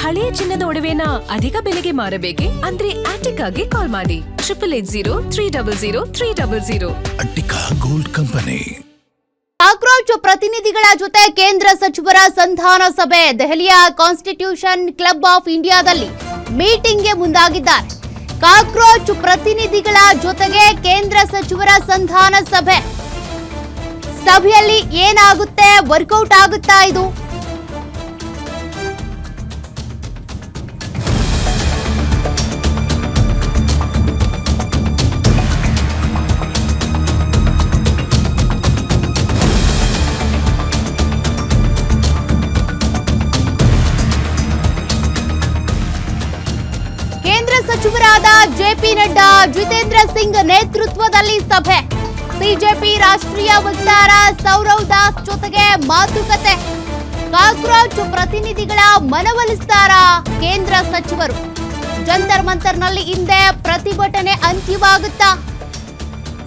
ಹಳೆಯ ಚಿನ್ನದ ಒಡವೆನ ಅಧಿಕ ಬೆಲೆಗೆ ಮಾರಬೇಕೆ ಅಂದ್ರೆ ಆಟಿಕಾಗೆ ಕಾಲ್ ಮಾಡಿ 8880300300. Attica gold company. ಕಾಕ್ರೋಚ್ ಪ್ರತಿನಿಧಿಗಳ ಜೊತೆ ಕೇಂದ್ರ ಸಚಿವರ ಸಂಧಾನ ಸಭೆ. ದೆಹಲಿಯ ಕಾನ್ಸ್ಟಿಟ್ಯೂಷನ್ ಕ್ಲಬ್ ಆಫ್ ಇಂಡಿಯಾದಲ್ಲಿ ಮೀಟಿಂಗ್ಗೆ ಮುಂದಾಗಿದ್ದಾರೆ. ಕಾಕ್ರೋಚ್ ಪ್ರತಿನಿಧಿಗಳ ಜೊತೆಗೆ ಕೇಂದ್ರ ಸಚಿವರ ಸಂಧಾನ ಸಭೆ. ಸಭೆಯಲ್ಲಿ ಏನಾಗುತ್ತೆ, ವರ್ಕೌಟ್ ಆಗುತ್ತಾ ಇದು? ಸಚಿವರಾದ ಜೆಪಿ ನಡ್ಡಾ, ಜಿತೇಂದ್ರ ಸಿಂಗ್ ನೇತೃತ್ವದಲ್ಲಿ ಸಭೆ. ಬಿಜೆಪಿ ರಾಷ್ಟ್ರೀಯ ವಕ್ತಾರ ಸೌರವ್ ದಾಸ್ ಜೊತೆಗೆ ಮಾತುಕತೆ. ಕಾಕ್ರೋಚ್ ಪ್ರತಿನಿಧಿಗಳ ಮನವೊಲಿಸ್ತಾರ ಕೇಂದ್ರ ಸಚಿವರು. ಜಂತರ್ ಮಂತರ್ನಲ್ಲಿ ಹಿಂದೆ ಪ್ರತಿಭಟನೆ ಅಂತ್ಯವಾಗುತ್ತಾ?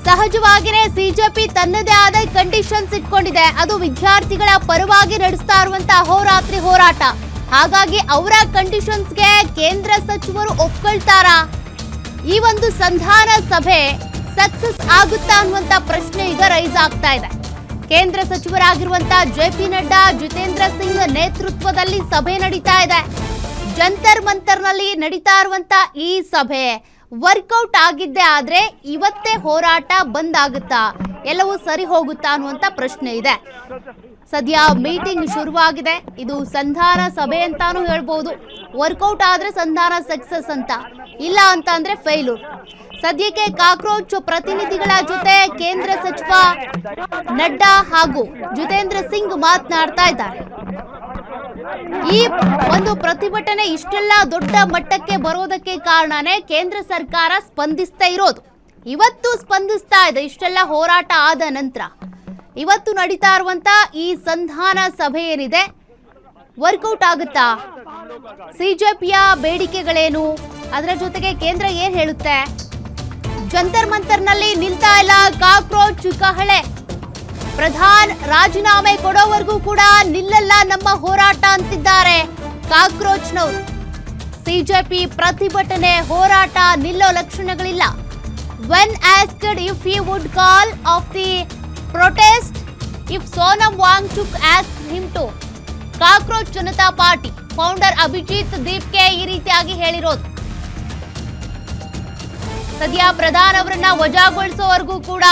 ಸಹಜವಾಗಿಯೇ ಸಿಜೆಪಿ ತನ್ನದೇ ಆದ ಕಂಡೀಷನ್ಸ್ ಇಟ್ಕೊಂಡಿದೆ. ಅದು ವಿದ್ಯಾರ್ಥಿಗಳ ಪರವಾಗಿ ನಡೆಸ್ತಾ ಇರುವಂತಹ ಅಹೋರಾತ್ರಿ ಹೋರಾಟ. ಹಾಗಾಗಿ ಅವರ ಕಂಡೀಷನ್ಸ್ಗೆ ಕೇಂದ್ರ ಸಚಿವರು ಒಪ್ಕೊಳ್ತಾರಾ? ಈ ಒಂದು ಸಂಧಾನ ಸಭೆ ಸಕ್ಸಸ್ ಆಗುತ್ತಾ ಅನ್ನುವಂತ ಪ್ರಶ್ನೆ ಈಗ ರೈಸ್ ಆಗ್ತಾ ಇದೆ. ಕೇಂದ್ರ ಸಚಿವರಾಗಿರುವಂತಹ ಜೆಪಿ ನಡ್ಡಾ, ಜಿತೇಂದ್ರ ಸಿಂಗ್ ನೇತೃತ್ವದಲ್ಲಿ ಸಭೆ ನಡೀತಾ ಇದೆ. ಜಂತರ್ ಮಂತರ್ನಲ್ಲಿ ನಡೀತಾ ಇರುವಂತ ಈ ಸಭೆ ವರ್ಕೌಟ್ ಆಗಿದ್ದೇ ಆದ್ರೆ ಇವತ್ತೇ ಹೋರಾಟ ಬಂದ್ ಆಗುತ್ತಾ, ಎಲ್ಲವೂ ಸರಿ ಹೋಗುತ್ತಾ ಅನ್ನುವಂತ ಪ್ರಶ್ನೆ ಇದೆ. ಸದ್ಯ ಮೀಟಿಂಗ್ ಶುರುವಾಗಿದೆ. ಇದು ಸಂಧಾನ ಸಭೆ ಅಂತಾನು ಹೇಳ್ಬಹುದು. ವರ್ಕೌಟ್ ಆದ್ರೆ ಸಂಧಾನ ಸಕ್ಸಸ್ ಅಂತ, ಇಲ್ಲ ಅಂತ ಅಂದ್ರೆ ಫೇಲ್ಯೂರ್. ಸದ್ಯಕ್ಕೆ ಕಾಕ್ರೋಚ್ ಪ್ರತಿನಿಧಿಗಳ ಜೊತೆ ಕೇಂದ್ರ ಸಚಿವ ನಡ್ಡಾ ಹಾಗೂ ಜಿತೇಂದ್ರ ಸಿಂಗ್ ಮಾತನಾಡ್ತಾ ಇದ್ದಾರೆ. ಈ ಒಂದು ಪ್ರತಿಭಟನೆ ಇಷ್ಟೆಲ್ಲ ದೊಡ್ಡ ಮಟ್ಟಕ್ಕೆ ಬರೋದಕ್ಕೆ ಕಾರಣನೇ ಕೇಂದ್ರ ಸರ್ಕಾರ ಸ್ಪಂದಿಸ್ತಾ ಇರೋದು. ಇವತ್ತು ಸ್ಪಂದಿಸ್ತಾ ಇದೆ. ಇಷ್ಟೆಲ್ಲ ಹೋರಾಟ ಆದ ನಂತರ ಇವತ್ತು ನಡೀತಾ ಇರುವಂತ ಈ ಸಂಧಾನ ಸಭೆ ಏನಿದೆ, ವರ್ಕೌಟ್ ಆಗುತ್ತಾ? ಸಿಜೆಪಿಯ ಬೇಡಿಕೆಗಳೇನು, ಅದರ ಜೊತೆಗೆ ಕೇಂದ್ರ ಏನ್ ಹೇಳುತ್ತೆ? ಜಂತರ್ ಮಂತರ್ನಲ್ಲಿ ನಿಲ್ತಾ ಇಲ್ಲ ಕಾಕ್ರೋಚ್ ಕಹಳೆ. ಪ್ರಧಾನ್ ರಾಜೀನಾಮೆ ಕೊಡೋವರೆಗೂ ಕೂಡ ನಿಲ್ಲಲ್ಲ ನಮ್ಮ ಹೋರಾಟ ಅಂತಿದ್ದಾರೆ ಕಾಕ್ರೋಚ್ನವರು. ಸಿಜೆಪಿ ಪ್ರತಿಭಟನೆ ಹೋರಾಟ ನಿಲ್ಲೋ ಲಕ್ಷಣಗಳಿಲ್ಲ. When asked if he would call off the protest if Sonam Wangchuk asked him to. Cockroach Janata Party founder Abhijit ದೀಪ್ಗೆ ಈ ರೀತಿಯಾಗಿ ಹೇಳಿರೋದು. ಸದ್ಯ ಪ್ರಧಾನ್ ಅವರನ್ನ ವಜಾಗೊಳಿಸೋವರೆಗೂ ಕೂಡ,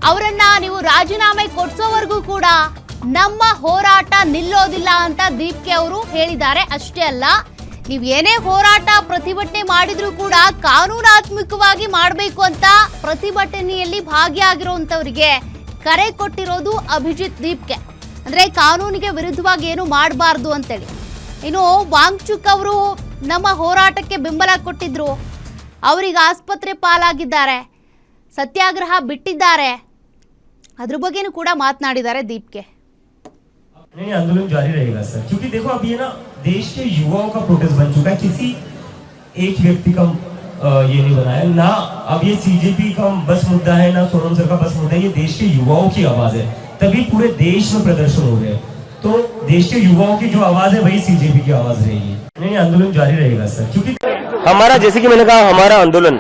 ಅವರನ್ನ ನೀವು ರಾಜೀನಾಮೆ ಕೊಡ್ಸೋವರೆಗೂ ಕೂಡ ನಮ್ಮ ಹೋರಾಟ ನಿಲ್ಲೋದಿಲ್ಲ ಅಂತ ದೀಪ್ಗೆ ಅವರು ಹೇಳಿದ್ದಾರೆ. ಅಷ್ಟೇ ಅಲ್ಲ, ನೀವು ಏನೇ ಹೋರಾಟ ಪ್ರತಿಭಟನೆ ಮಾಡಿದ್ರೂ ಕೂಡ ಕಾನೂನಾತ್ಮಕವಾಗಿ ಮಾಡಬೇಕು ಅಂತ ಪ್ರತಿಭಟನೆಯಲ್ಲಿ ಭಾಗಿಯಾಗಿರುವಂತವರಿಗೆ ಕರೆ ಕೊಟ್ಟಿರೋದು ಅಭಿಜಿತ್ ದೀಪ್ಗೆ. ಅಂದ್ರೆ ಕಾನೂನಿಗೆ ವಿರುದ್ಧವಾಗಿ ಏನು ಮಾಡಬಾರ್ದು ಅಂತೇಳಿ. ಇನ್ನು ವಾಂಗ್ಚುಕ್ ಅವರು ನಮ್ಮ ಹೋರಾಟಕ್ಕೆ ಬೆಂಬಲ ಕೊಟ್ಟಿದ್ರು, ಅವರಿಗೆ ಆಸ್ಪತ್ರೆ ಪಾಲಾಗಿದ್ದಾರೆ, ಸತ್ಯಾಗ್ರಹ ಬಿಟ್ಟಿದ್ದಾರೆ. ಅದ್ರ ಬಗ್ಗೆನೂ ಕೂಡ ಮಾತನಾಡಿದ್ದಾರೆ ದೀಪ್ಗೆ. नहीं, आंदोलन जारी रहेगा सर, क्योंकि देखो अब ये ना देश के युवाओं का प्रोटेस्ट बन चुका है. किसी एक व्यक्ति का ये नहीं बनाया ना. अब ये सीजेपी का बस मुद्दा है, ना सोनम सर का बस मुद्दा है. ये देश के युवाओं की आवाज है, तभी पूरे देश में प्रदर्शन हो रहे हैं. तो देश के युवाओं की जो आवाज है वही सीजेपी की आवाज रहेगी. नहीं, आंदोलन जारी रहेगा सर, क्योंकि हमारा, जैसे कि मैंने कहा, हमारा आंदोलन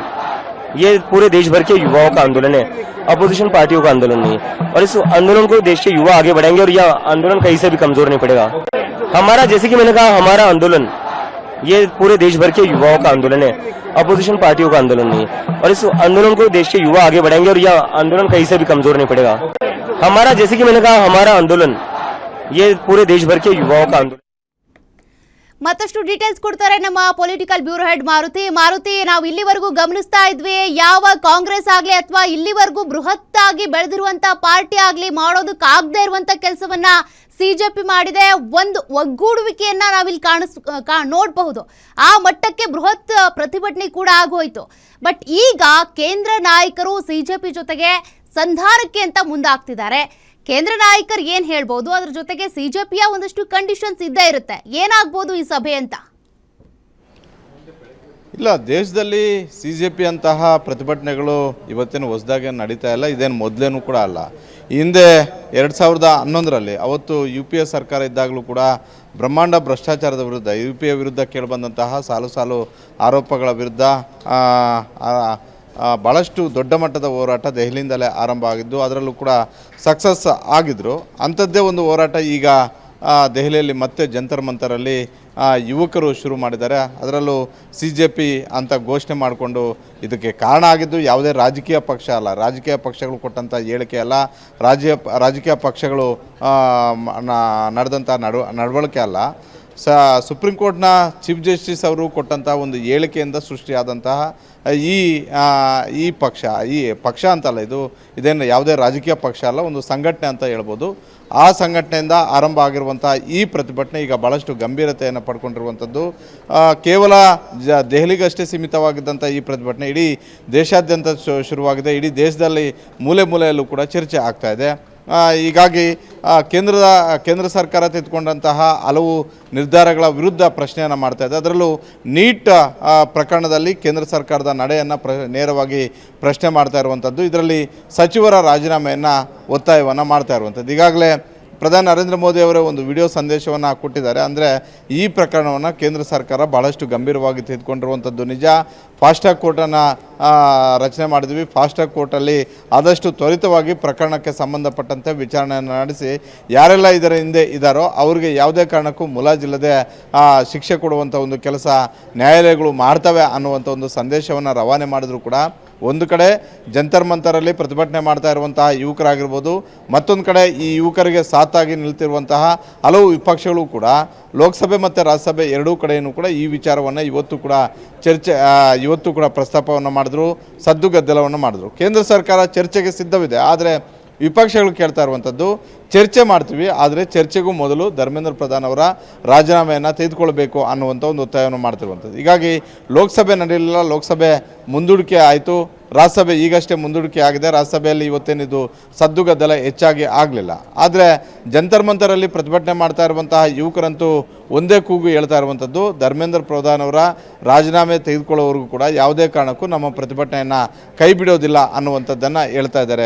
ये पूरे देश भर के युवाओं का आंदोलन है, अपोजिशन पार्टियों का आंदोलन नहीं है. और इस आंदोलन को देश के युवा आगे बढ़ाएंगे और यह आंदोलन कहीं से भी कमजोर नहीं पड़ेगा. हमारा, जैसे कि मैंने कहा, हमारा आंदोलन ये पूरे देश भर के युवाओं का आंदोलन है, अपोजिशन पार्टियों का आंदोलन नहीं है. और इस आंदोलन को देश के युवा आगे बढ़ाएंगे और यह आंदोलन कहीं से भी कमजोर नहीं पड़ेगा. हमारा, जैसे कि मैंने कहा, हमारा आंदोलन ये पूरे देश भर के युवाओं का आंदोलन. ಮತ್ತಷ್ಟು ಡೀಟೇಲ್ಸ್ ಕೊಡ್ತಾರೆ ನಮ್ಮ ಪೊಲಿಟಿಕಲ್ ಬ್ಯೂರೋ ಹೆಡ್ ಮಾರುತಿ. ನಾವು ಇಲ್ಲಿವರೆಗೂ ಗಮನಿಸ್ತಾ ಇದ್ವಿ, ಯಾವ ಕಾಂಗ್ರೆಸ್ ಆಗ್ಲಿ ಅಥವಾ ಇಲ್ಲಿವರೆಗೂ ಬೃಹತ್ ಆಗಿ ಬೆಳೆದಿರುವಂತ ಪಾರ್ಟಿ ಆಗ್ಲಿ ಮಾಡೋದಕ್ಕಾಗದೇ ಇರುವಂತ ಕೆಲಸವನ್ನ ಸಿಜೆಪಿ ಮಾಡಿದೆ. ಒಂದು ಒಗ್ಗೂಡುವಿಕೆಯನ್ನ ನಾವಿಲ್ಲಿ ನೋಡಬಹುದು. ಆ ಮಟ್ಟಕ್ಕೆ ಬೃಹತ್ ಪ್ರತಿಭಟನೆ ಕೂಡ ಆಗೋಯ್ತು. ಬಟ್ ಈಗ ಕೇಂದ್ರ ನಾಯಕರು ಸಿಜೆಪಿ ಜೊತೆಗೆ ಸಂಧಾನಕ್ಕೆ ಅಂತ ಮುಂದಾಗ್ತಿದ್ದಾರೆ. ಕೇಂದ್ರ ನಾಯಕರು ಏನ್ ಹೇಳ್ಬೋದು, ಅದ್ರ ಜೊತೆಗೆ ಸಿಜೆಪಿಯ ಒಂದಷ್ಟು ಕಂಡೀಷನ್ಸ್ ಇದ್ದೇ ಇರುತ್ತೆ. ಏನಾಗ್ಬೋದು ಈ ಸಭೆ ಅಂತ? ಇಲ್ಲ, ದೇಶದಲ್ಲಿ ಸಿಜೆಪಿ ಅಂತಹ ಪ್ರತಿಭಟನೆಗಳು ಇವತ್ತೇನು ಹೊಸದಾಗಿ ನಡೀತಾ ಇಲ್ಲ, ಇದೇನು ಮೊದಲೇನೂ ಕೂಡ ಅಲ್ಲ. ಹಿಂದೆ 2011ರಲ್ಲಿ ಅವತ್ತು UPA ಸರ್ಕಾರ ಇದ್ದಾಗಲೂ ಕೂಡ ಬ್ರಹ್ಮಾಂಡ ಭ್ರಷ್ಟಾಚಾರದ ವಿರುದ್ಧ UPA ವಿರುದ್ಧ ಕೇಳಿಬಂದಂತಹ ಸಾಲು ಆರೋಪಗಳ ವಿರುದ್ಧ ಭಾಳಷ್ಟು ದೊಡ್ಡ ಮಟ್ಟದ ಹೋರಾಟ ದೆಹಲಿಯಿಂದಲೇ ಆರಂಭ ಆಗಿದ್ದು, ಅದರಲ್ಲೂ ಕೂಡ ಸಕ್ಸಸ್ ಆಗಿದ್ದರು. ಅಂಥದ್ದೇ ಒಂದು ಹೋರಾಟ ಈಗ ದೆಹಲಿಯಲ್ಲಿ ಮತ್ತೆ ಜಂತರ್ ಮಂತರಲ್ಲಿ ಯುವಕರು ಶುರು ಮಾಡಿದ್ದಾರೆ. ಅದರಲ್ಲೂ CJP ಅಂತ ಘೋಷಣೆ ಮಾಡಿಕೊಂಡು ಇದಕ್ಕೆ ಕಾರಣ ಆಗಿದ್ದು ಯಾವುದೇ ರಾಜಕೀಯ ಪಕ್ಷ ಅಲ್ಲ, ರಾಜಕೀಯ ಪಕ್ಷಗಳು ಕೊಟ್ಟಂಥ ಹೇಳಿಕೆ ಅಲ್ಲ, ರಾಜಕೀಯ ಪಕ್ಷಗಳು ನಡೆದಂಥ ನಡವಳಿಕೆ ಅಲ್ಲ. ಸುಪ್ರೀಂ ಕೋರ್ಟ್ನ ಚೀಫ್ ಜಸ್ಟಿಸ್ ಅವರು ಕೊಟ್ಟಂಥ ಒಂದು ಹೇಳಿಕೆಯಿಂದ ಸೃಷ್ಟಿಯಾದಂತಹ ಈ ಪಕ್ಷ ಅಂತಲ್ಲ, ಇದೇನು ಯಾವುದೇ ರಾಜಕೀಯ ಪಕ್ಷ ಅಲ್ಲ, ಒಂದು ಸಂಘಟನೆ ಅಂತ ಹೇಳ್ಬೋದು. ಆ ಸಂಘಟನೆಯಿಂದ ಆರಂಭ ಆಗಿರುವಂಥ ಈ ಪ್ರತಿಭಟನೆ ಈಗ ಭಾಳಷ್ಟು ಗಂಭೀರತೆಯನ್ನು ಪಡ್ಕೊಂಡಿರುವಂಥದ್ದು. ಕೇವಲ ದೆಹಲಿಗಷ್ಟೇ ಸೀಮಿತವಾಗಿದ್ದಂಥ ಈ ಪ್ರತಿಭಟನೆ ಇಡೀ ದೇಶಾದ್ಯಂತ ಶುರುವಾಗಿದೆ. ಇಡೀ ದೇಶದಲ್ಲಿ ಮೂಲೆ ಮೂಲೆಯಲ್ಲೂ ಕೂಡ ಚರ್ಚೆ ಆಗ್ತಾ ಇದೆ. ಹೀಗಾಗಿ ಕೇಂದ್ರ ಸರ್ಕಾರ ತೆಗೆದುಕೊಂಡಂತಹ ಹಲವು ನಿರ್ಧಾರಗಳ ವಿರುದ್ಧ ಪ್ರಶ್ನೆಯನ್ನು ಮಾಡ್ತಾ ಇದೆ. ಅದರಲ್ಲೂ ನೀಟ್ ಪ್ರಕರಣದಲ್ಲಿ ಕೇಂದ್ರ ಸರ್ಕಾರದ ನಡೆಯನ್ನು ನೇರವಾಗಿ ಪ್ರಶ್ನೆ ಮಾಡ್ತಾ ಇರುವಂಥದ್ದು, ಇದರಲ್ಲಿ ಸಚಿವರ ರಾಜೀನಾಮೆಯನ್ನು ಒತ್ತಾಯವನ್ನು ಮಾಡ್ತಾ ಇರುವಂಥದ್ದು. ಈಗಾಗಲೇ ಪ್ರಧಾನಿ ನರೇಂದ್ರ ಮೋದಿ ಅವರೇ ಒಂದು ವಿಡಿಯೋ ಸಂದೇಶವನ್ನು ಕೊಟ್ಟಿದ್ದಾರೆ. ಅಂದರೆ ಈ ಪ್ರಕರಣವನ್ನು ಕೇಂದ್ರ ಸರ್ಕಾರ ಭಾಳಷ್ಟು ಗಂಭೀರವಾಗಿ ತೆಗೆದುಕೊಂಡಿರುವಂಥದ್ದು ನಿಜ. ಫಾಸ್ಟ್‌ಟ್ರ್ಯಾಕ್ ಕೋರ್ಟನ್ನು ರಚನೆ ಮಾಡಿದ್ವಿ. ಫಾಸ್ಟ್‌ಟ್ರ್ಯಾಕ್ ಕೋರ್ಟಲ್ಲಿ ಆದಷ್ಟು ತ್ವರಿತವಾಗಿ ಪ್ರಕರಣಕ್ಕೆ ಸಂಬಂಧಪಟ್ಟಂತೆ ವಿಚಾರಣೆಯನ್ನು ನಡೆಸಿ ಯಾರೆಲ್ಲ ಇದರ ಹಿಂದೆ ಇದ್ದಾರೋ ಅವರಿಗೆ ಯಾವುದೇ ಕಾರಣಕ್ಕೂ ಮುಲಾಜಿಲ್ಲದೆ ಶಿಕ್ಷೆ ಕೊಡುವಂಥ ಒಂದು ಕೆಲಸ ನ್ಯಾಯಾಲಯಗಳು ಮಾಡ್ತವೆ ಅನ್ನುವಂಥ ಒಂದು ಸಂದೇಶವನ್ನು ರವಾನೆ ಮಾಡಿದ್ರು ಕೂಡ ಒಂದು ಕಡೆ ಜಂತರ್ ಮಂತರಲ್ಲಿ ಪ್ರತಿಭಟನೆ ಮಾಡ್ತಾ ಇರುವಂತಹ ಯುವಕರಾಗಿರ್ಬೋದು, ಮತ್ತೊಂದು ಕಡೆ ಈ ಯುವಕರಿಗೆ ಸಾಥಾಗಿ ನಿಲ್ತಿರುವಂತಹ ಹಲವು ವಿಪಕ್ಷಗಳು ಕೂಡ ಲೋಕಸಭೆ ಮತ್ತು ರಾಜ್ಯಸಭೆ ಎರಡೂ ಕಡೆಯೂ ಕೂಡ ಈ ವಿಚಾರವನ್ನು ಇವತ್ತು ಕೂಡ ಪ್ರಸ್ತಾಪವನ್ನು ಮಾಡಿದ್ರು, ಸದ್ದು ಗದ್ದಲವನ್ನು ಮಾಡಿದ್ರು. ಕೇಂದ್ರ ಸರ್ಕಾರ ಚರ್ಚೆಗೆ ಸಿದ್ಧವಿದೆ, ಆದರೆ ವಿಪಕ್ಷಗಳು ಕೇಳ್ತಾ ಇರುವಂಥದ್ದು ಚರ್ಚೆ ಮಾಡ್ತೀವಿ, ಆದರೆ ಚರ್ಚೆಗೂ ಮೊದಲು ಧರ್ಮೇಂದ್ರ ಪ್ರಧಾನ್ ಅವರ ರಾಜೀನಾಮೆಯನ್ನು ತೆಗೆದುಕೊಳ್ಬೇಕು ಅನ್ನುವಂಥ ಒಂದು ಒತ್ತಾಯವನ್ನು ಮಾಡ್ತಿರುವಂಥದ್ದು. ಹೀಗಾಗಿ ಲೋಕಸಭೆ ನಡೆಯಲಿಲ್ಲ, ಲೋಕಸಭೆ ಮುಂದೂಡಿಕೆ ಆಯಿತು, ರಾಜ್ಯಸಭೆ ಈಗಷ್ಟೇ ಮುಂದೂಡಿಕೆ ಆಗಿದೆ. ರಾಜ್ಯಸಭೆಯಲ್ಲಿ ಇವತ್ತೇನಿದು ಸದ್ದುಗದ್ದಲ ಹೆಚ್ಚಾಗಿ ಆಗಲಿಲ್ಲ. ಆದರೆ ಜಂತರ್ ಮಂತರಲ್ಲಿ ಪ್ರತಿಭಟನೆ ಮಾಡ್ತಾ ಇರುವಂತಹ ಯುವಕರಂತೂ ಒಂದೇ ಕೂಗು ಹೇಳ್ತಾ ಇರುವಂಥದ್ದು, ಧರ್ಮೇಂದ್ರ ಪ್ರಧಾನ್ ಅವರ ರಾಜೀನಾಮೆ ತೆಗೆದುಕೊಳ್ಳೋವರೆಗೂ ಕೂಡ ಯಾವುದೇ ಕಾರಣಕ್ಕೂ ನಮ್ಮ ಪ್ರತಿಭಟನೆಯನ್ನು ಕೈ ಬಿಡೋದಿಲ್ಲ ಅನ್ನುವಂಥದ್ದನ್ನು ಹೇಳ್ತಾ ಇದ್ದಾರೆ.